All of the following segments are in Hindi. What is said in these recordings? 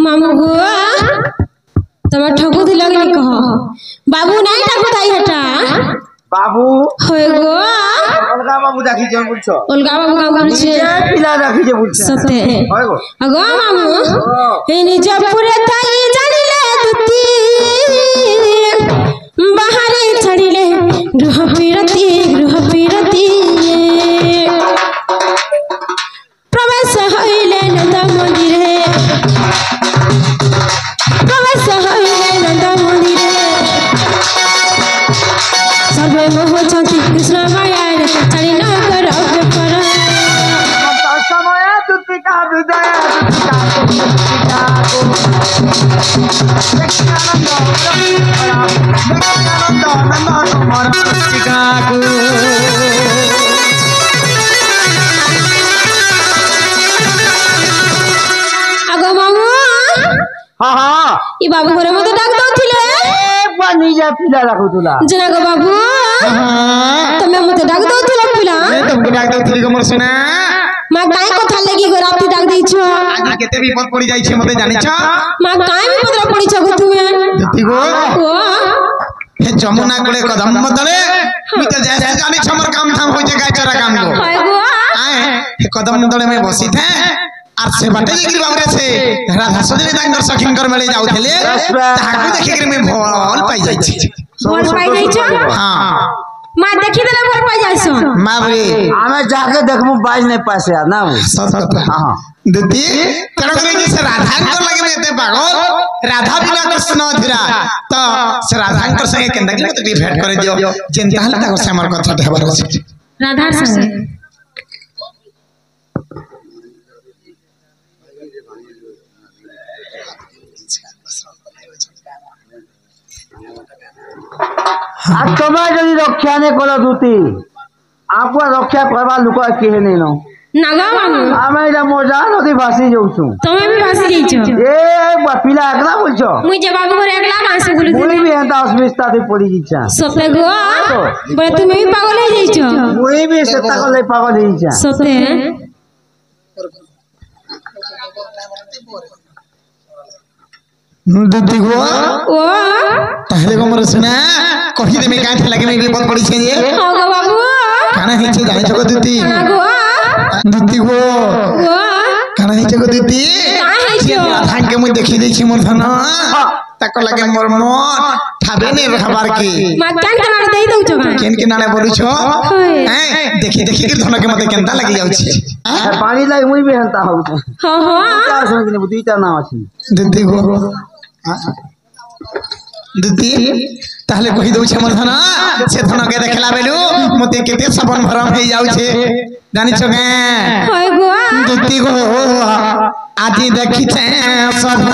मामू गो तब ठगु दिल कि कह बाबू नहीं ठगु थाई हटा बाबू होय गो अलगा बाबू देखि जे बुझछो अलगा बाबू का बोलछे पिला देखि जे बुझछो सते होय गो अगो मामू हे निजपुरे थाई जानिले दुती बाहरे छड़िले गृह पीरती प्रवेश हइले नंद मंदिरे सर्वे मोह छति कृष्ण माया छड़ी न कर समय दुतिका हृदय दुतिका आगो मामू हाँ ई बाबू घरे मते डाक दउथिले निजा पिला राखुला जना गो बाबू तमे मते डाक दउथिले पिला तुमको डाक दउथिली गो मोर सुना मा काई कथा लगी गो राती डाक दैछो आज केते विपद पड़ी जाई छे मते जानि छ मा काई विपद पड़ी छ गो तुमे जति गो ओ हे जमुना कोले कदम मतले मिते जैसे जानि छ मोर काम धाम होई जे गाय चरा काम गो हाय गो आए हे कदम मतले में बसी थे आर से बाटे जे बाबरे से राधा सजनी दांगर सखिन कर मेले जाउथले ताकू देखि के में भोल पाई जाई छी भोल पाई जाई छ हां मा देखि देले भोल पाई जाई छ माबरे हमें जाके देखमु बाज नहीं पासे ना सब हां दीदी तेरा करे जैसे राधा को लगे में एते पागल राधा बिना कृष्ण धीरा तो से राधा को संगे केंदा के मत भेंट करे दियो जेन ताहले ताको से हमर कथा देबार अछि राधा संगे आज तुम्हें जदि रक्षा नहीं करो दूती आपको रक्षा करवा लुक किए नहीं नो नागा मामू आमे जा मोजा नदी भासी जाउछु तमे भी भासी जाई छ ए पिला एकला बोलछो मुई जे बाबू घरे एकला भासी बोलु मुई भी हंता अस्मिता दे पड़ी जिछा सते गो बड़े तुमे भी पागल हो जाई छ मुई भी सेता को ले पागल ही जा सते दीदी गो ओ ताहले गो मोर सुना कहि दे में काहे थे लगे में विपद पड़ी छे जे हां गो बाबू काना हे छे जानि छ गो दीदी गो दीदी गो गो काना हे छे गो दीदी काहे हे छे धान के मुई देखि दै छी मोर धन ताको लगे मोर मन ठाबे ने रहबार की मा कान के नारे देई दउ छ केन के नाने बोलु छो हैं देखि देखि के धन के मते केनता लागि जाउ छी पानी लाई मुई भी हंता हो हां हां क्या समझ ने दुईटा नाम अछि दीदी गो दीदी ताहले कहि दउ छे मोर धन से धन के देखला बेलु मते केते सबन भरम हे जाउ छे जानि छ के हाय गो दीदी गो आदि देखि छे सब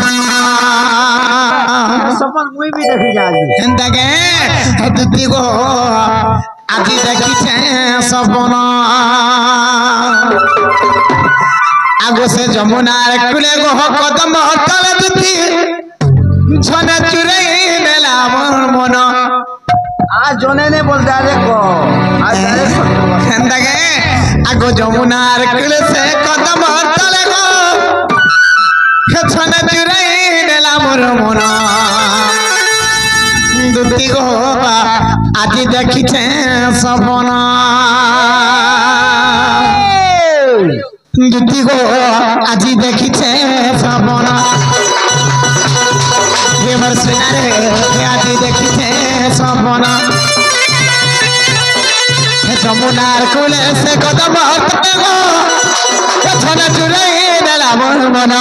सपन मुई भी देखि जा एंदा के दीदी गो आदि देखि छे सबन आगो से जमुनार कुले गो कदम तले दीदी छना चुरे नेला मोर मन आज जोने ने बोल जा रे को आज एंदा के आगो जमुनार कुले से कदम तले गो छना चुरे नेला मोर मन दीदी गो आदि देखि छे सबन दीदी गो आजी देखी छे सबन हे मोर सुना रे आजी देखी छे सबन हे जमुनार कुले से कदम हटते गो हे छना चुरे देला मोर मन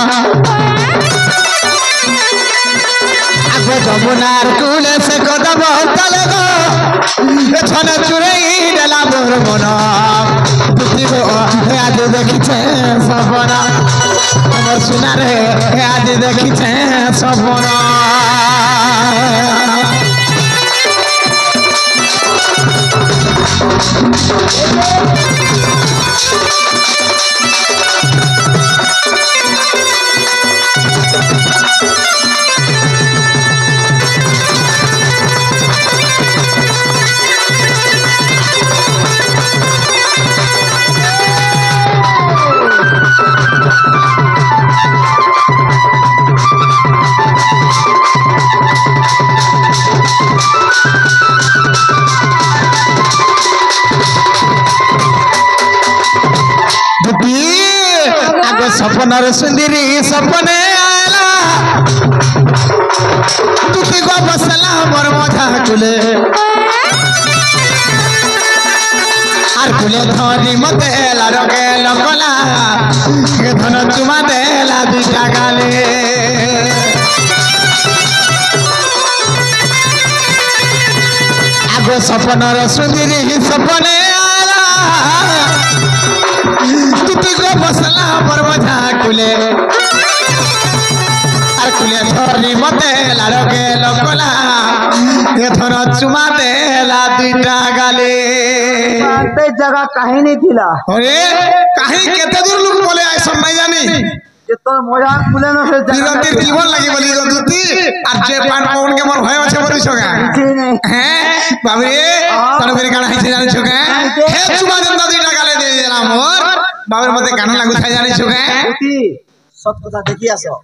आगो जमुनार कुले से कदम हटले गो हे छना चुरे देला मोर मन दीदी गो आज देखी छे सबन हमर सुना रे आज देखी छे सबन सपनार सुंदरी सपने आला तुती को बसला मोर मजा कुले आर कुले धनी मते लारके लकला के धन चुमा देला दुटा गाले आगो सपनार सुंदरी सपने आला तुती को बसला मोर मजा कुले आर कुले धनी मते लारके लकला के धन चुमा देला दुटा गाले ते जगह कहीं नहीं थिला अरे कहीं केते दूर लोग बोले आय सब नहीं जानी जे तो मजाक बोले न से निरंतर जीवन लागि बोली दुती আর যে পান পাউন के मोर भय আছে বলি ছগা जी नहीं हैं बाबरे तन फेर गाना हिचे जानि छगा हे चुमा जंदा दुईटा गाले दे देला मोर बाबर मते गाना लागु थाई जानि छगा दुती सत কথা দেখি আসো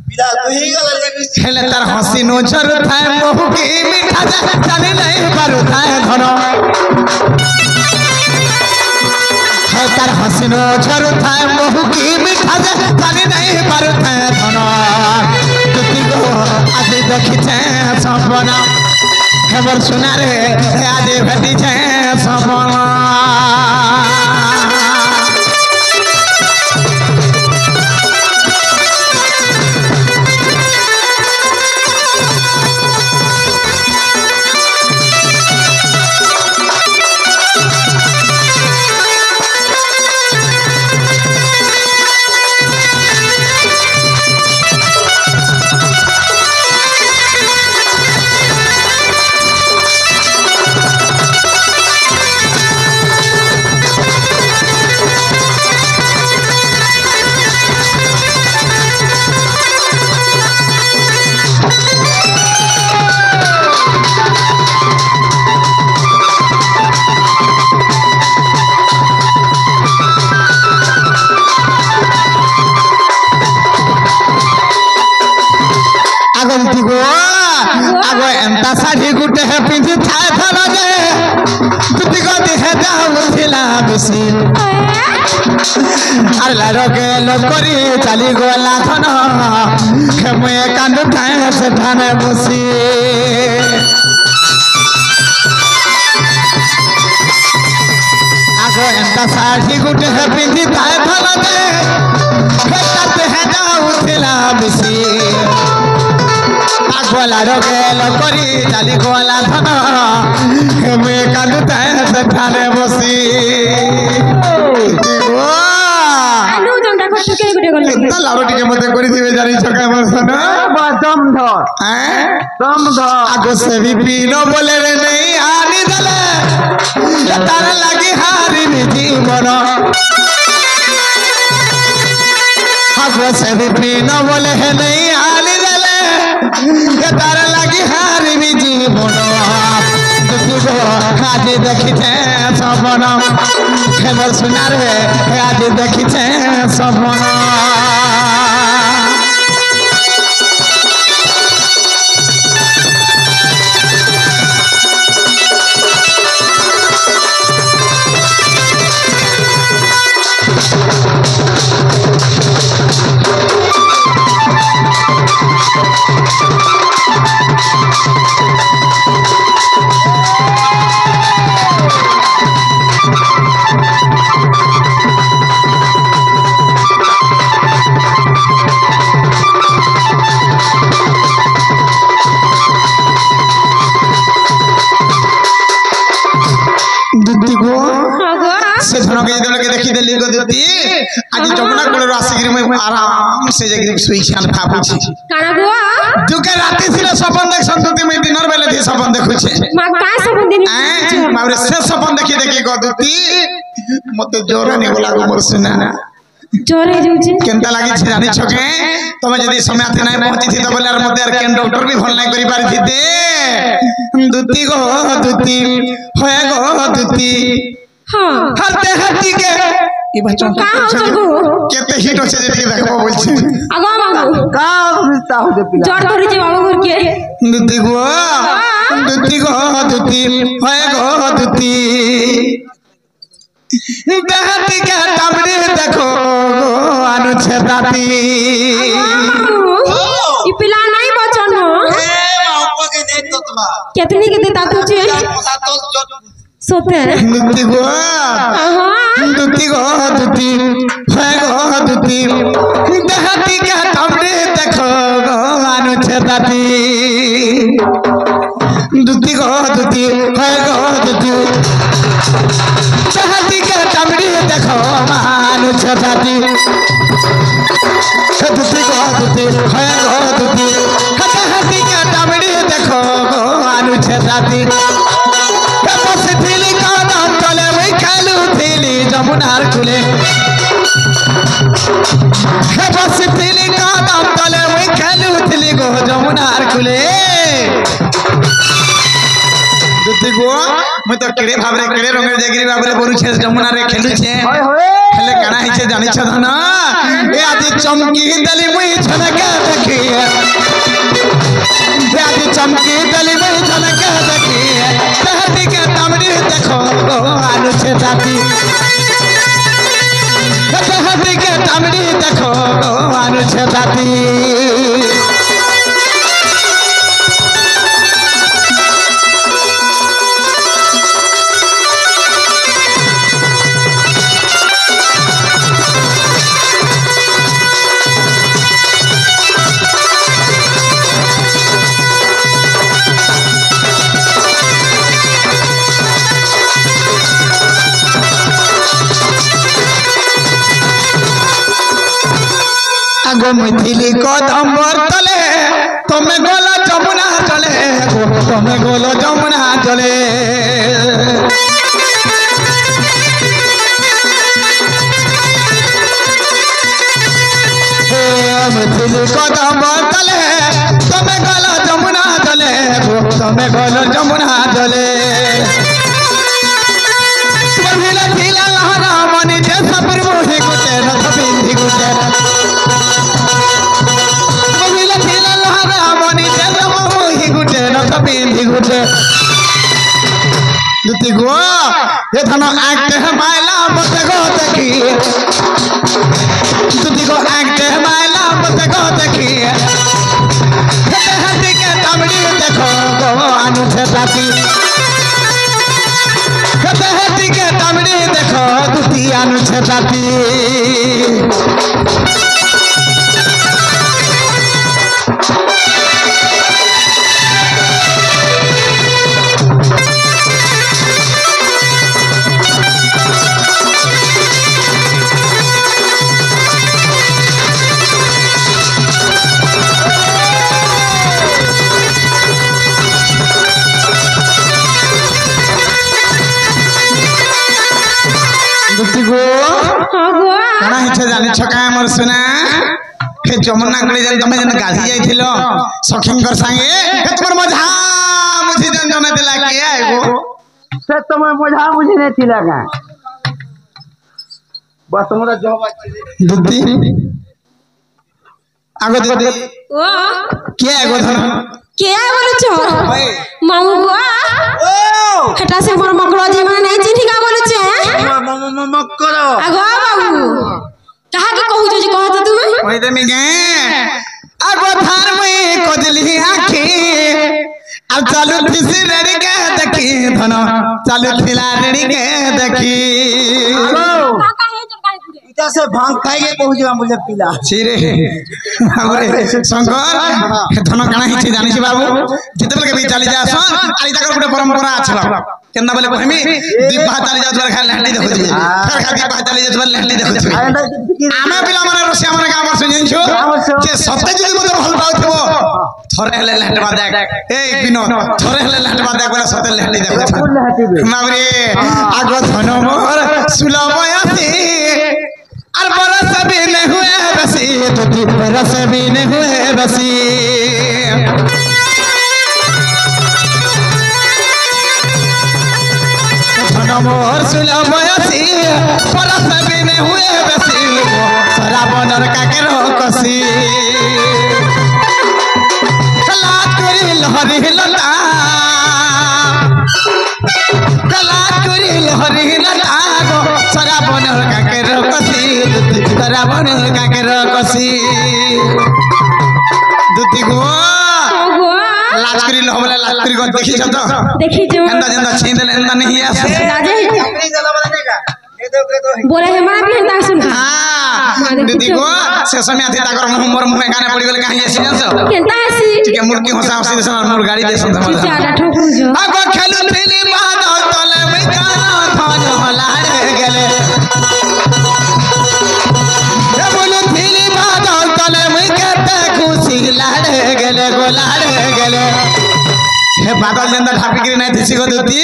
বিলা কহি গলা লেবি हेले तार हसी नो झर थाए मोहु की मीठा जाने नहीं पारु थाए धन है तार हसी नो झर थाए मोहु की मीठा जाने नहीं पारु थाए धन तुती को आज देखी छे सपना खबर सुना रे आज भेटी छे सपना आगो एंता साड़ी गुटे है पिंजी थाए थाना जे तुती को देखे जाऊ थिला बेसी आर लारो के लोकरी चाली गोला थन खेमे कांद थाए से थाने बसी आगो एंता साड़ी गुटे है पिंजी थाए थाना जे खेते है जाऊ थिला बेसी गोला रोके लोकरी चाली गोला धन हेमे कांदु ताए से थाने बसी आलू दंडा को टुके गुटे गल इतना लारो टिके मते करी दिबे जानी छका बसन दम धर हैं दम धर आगो से भी पीनो बोले रे नहीं आनी दले ये तार लागी हारी नि जीवन आगो से भी पीनो बोले है नहीं आनी दले ये तार लागी हारी भी जीवन दुखी को आज देखी छे सपन खबर सुना रे आज देखी छे सपन से धन के दल के देखी देली गो दुती आज जमुना कोल आसिगिरी में आराम से जगरी सुई छान खापु छी काना गो दुके राती सिले सपन देख संतति में डिनर बेले थी सपन देखु छे मा काय सपन दिन मारे से सपन देखी देखी गो दुती मते जोर ने बोला गो मोर सुना जोर हे जाउछे केनता लागि छे जानि छके तमे जदी समय आते नै पहुंची थी त बोले यार मते यार केन डॉक्टर भी भल नै करि पारि थी दे दुती गो दुती होय गो दुती हां हरते हटी के ई बच्चों का हो चलगो केते हिट होछे जे देखि देखबो बोलछि आगो मागो का रिश्ता हो दे पिला जोर करि जे बाबू घर के दुती गो दुती होय गो दुती देहती के तमड़ी देखो अनुच्छे दाती ई पिला नहीं बचन कितनी के देता तुझे सोते दुती गो दुती गो दुती है गो दुती देहती के तमड़ी देखो अनुच्छे दाती दुती गो दुती है गो दुती देहती के तमड़ी देखो अनुच्छे दाती दुती गो दुती है गो दुती देहती के तमड़ी देखो अनुच्छे दाती जमुनार खुले बस तिली कदम तले वही खेलू तिली गो जमुनार खुले दुती गो मैं तो केड़े भाबरे केड़े रंगे जगरी भाबरे बोलू छे जमुनार रे खेलू छे हेले काना ही छे जानि छ धना ए आदि चमकी दली मुई झलके देखी ए आदि चमकी दली मुई झलके देखी तहती के तमड़ी देखो गो आलू छे ताती तहती के तमड़ी देखो गो आलू छे ताती गो मिथिली कदम तले तुम्हें गोला जमुना चले तुम्हें गोलो जमुना चले मिथिली कदम तले तुम्हें गोला जमुना चले तुम्हें गोलो जमुना चले लहरा मनी जैसा प्रभु गुटे रथ बिंदी गुटे दुती गो ये धनो आंखते है मायला मत गो देखी दुती गो आंखते है मायला मत गो देखी हती के तमड़ी देखो गो अनुच्छे ताती हती के तमड़ी देखो दुती अनुच्छे ताती जानी छका हमर सुना हे जमुना कले जन तमे जन गाधी जाइथिलो सखींकर संगे हे तमर मजा मुझी जन जने दिला के आइगो से तमे मजा मुझी ने थिला का बस हमरा जवाब दुद्दी आगो दे ओ के आगो धर के बोलु छ मामू बुआ ओ हटा से हमर मकड़ो जी माने नहीं चिन्ही का बोलु छ मकड़ो आगो बाबू कहा के कहू जो कहत तुम ओइ दे मिगे आगो थार में कोदली आखी अब चालू फिसी रेडी के देखी धनो चालू खिला रेडी के देखी इता से भांग खाई के कहू जो मुझे पिला छिरे हमरे शंकर धनो काना हिची जानि छी बाबू जितबल के भी चली जा सन आली तकर गुटे परंपरा छला केना बोले कहमी दीपा चली जा द्वार खाली लहटी देखु छी फिर खा दीपा चली जा द्वार लहटी देखु छी आमे पिला माने रसिया माने का हमर सुनिन छु जे सत्य जदी मते भल पाउथबो थरे हेले लहटबा देख ए विनोद थरे हेले लहटबा देख बोले सत्य लहटी देखु छी मावरे आगो धनो मोर सुलमयासी और बरस भी नहीं हुए बसी तो तू बरस भी नहीं हुए बसी मोर सुलो बयसी बरस भी नहीं हुए बसी शराबनर का के रोकसी कलात करी लहरी लता कलात करी लहरी लता गो बसी दुती गो लाज करी न होले लाज करी को देखि छ तो देखी जो एंदा जेंदा छीन देले एंदा नहीं आसे बोले हे मां भी हंता सुन हां दुती गो से समय आती ताकर मोर मुहे गाने पड़ी गेल कहीं आसी जानस केनता हसी ठीक है मुर्गी हंसा हंसी से मोर गाड़ी दे सुन ज्यादा ठोकू जो आगो खेलु थेली मादल तले में गाना थाज हलाड़े गेले ए बोलु थेली मादल तले में केते खुशी लाड़े गेले गोलाड़े गेले हे बादल जेंदा ढापी गिरी नहीं थिसी गो दुती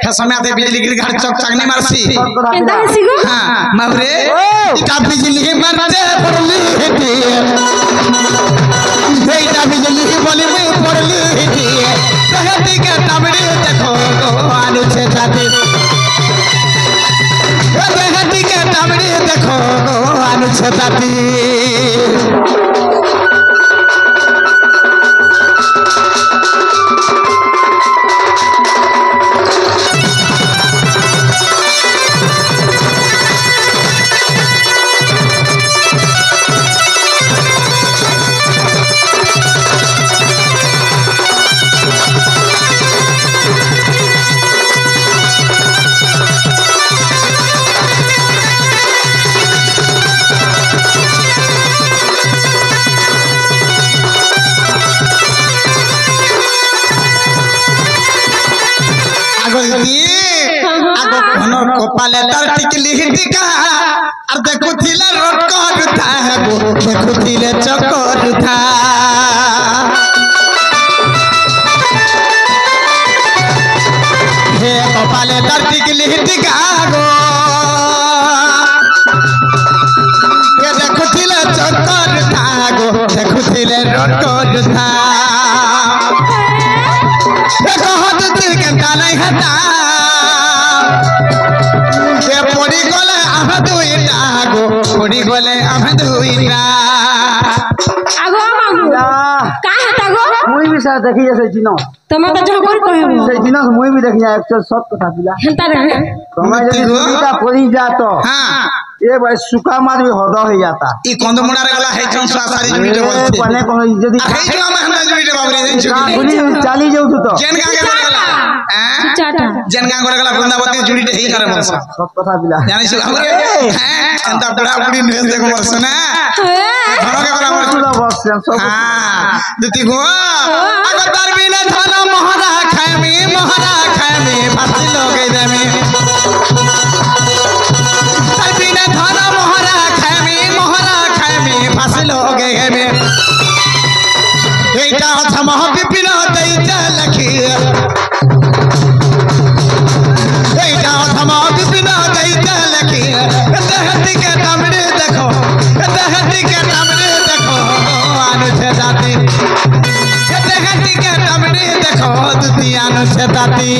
हे समय आते बिजली गिरी घाट चक चकनी मारसी केनता हसी गो हां मावरे इटा बिजली मारते पड़ली हेती इटा बिजली बोली में पड़ली हेती कहती के तमड़ी देखो गो आलू छे जाती कहती के तमड़ी देखो गो आलू छे जाती कपाले तर टिकली टिका और देखो थिले रोटकर था गो देखो थिले चक्कर था हे कपाले तर टिकली टिका गो ये देखो थिले चक्कर था गो देखो थिले रोटकर था ये कहत दिल के नहीं हटा पड़ी गले आम दुईटा गो पड़ी गले आम दुईटा आगो मामू का हता गो मुई भी साथ देखी जैसे जिनो तमे तो जहकर कहबो से जिनो मुई भी देखी एक्चुअल सब कथा पिला हंता रे समय जब दुईटा पड़ी जातो हां ये भाई सुका मार भी होदा हो जाता ई कंदमुड़ा रे गला है जन सारी जुड़े बोलते पने को यदि है जो हम हंदा जुड़े बाबरे जन जुड़े गुली चाली जाऊ तो जेन का के गला हैं चाटा जेन का gore गला वृंदावती जुड़ी हे करे मनसा सब कथा पिला जानि छ हमरे हैं अंता बड़ा बुड़ी ने देखो वर्ष ना धरो के गला पूरा बस सब हां दुती गो अगर तार बिना थाना मोहरा खाए में फांसी लोगे दे में तार बिना थाना मोहरा खाए में फांसी लोगे में एटा हम बिपिन दई लखी एटा हम बिपिन दई लखी दहती के तमड़े देखो आनु छे जाती दहती के तमड़े देखो दुतिया नु छे जाती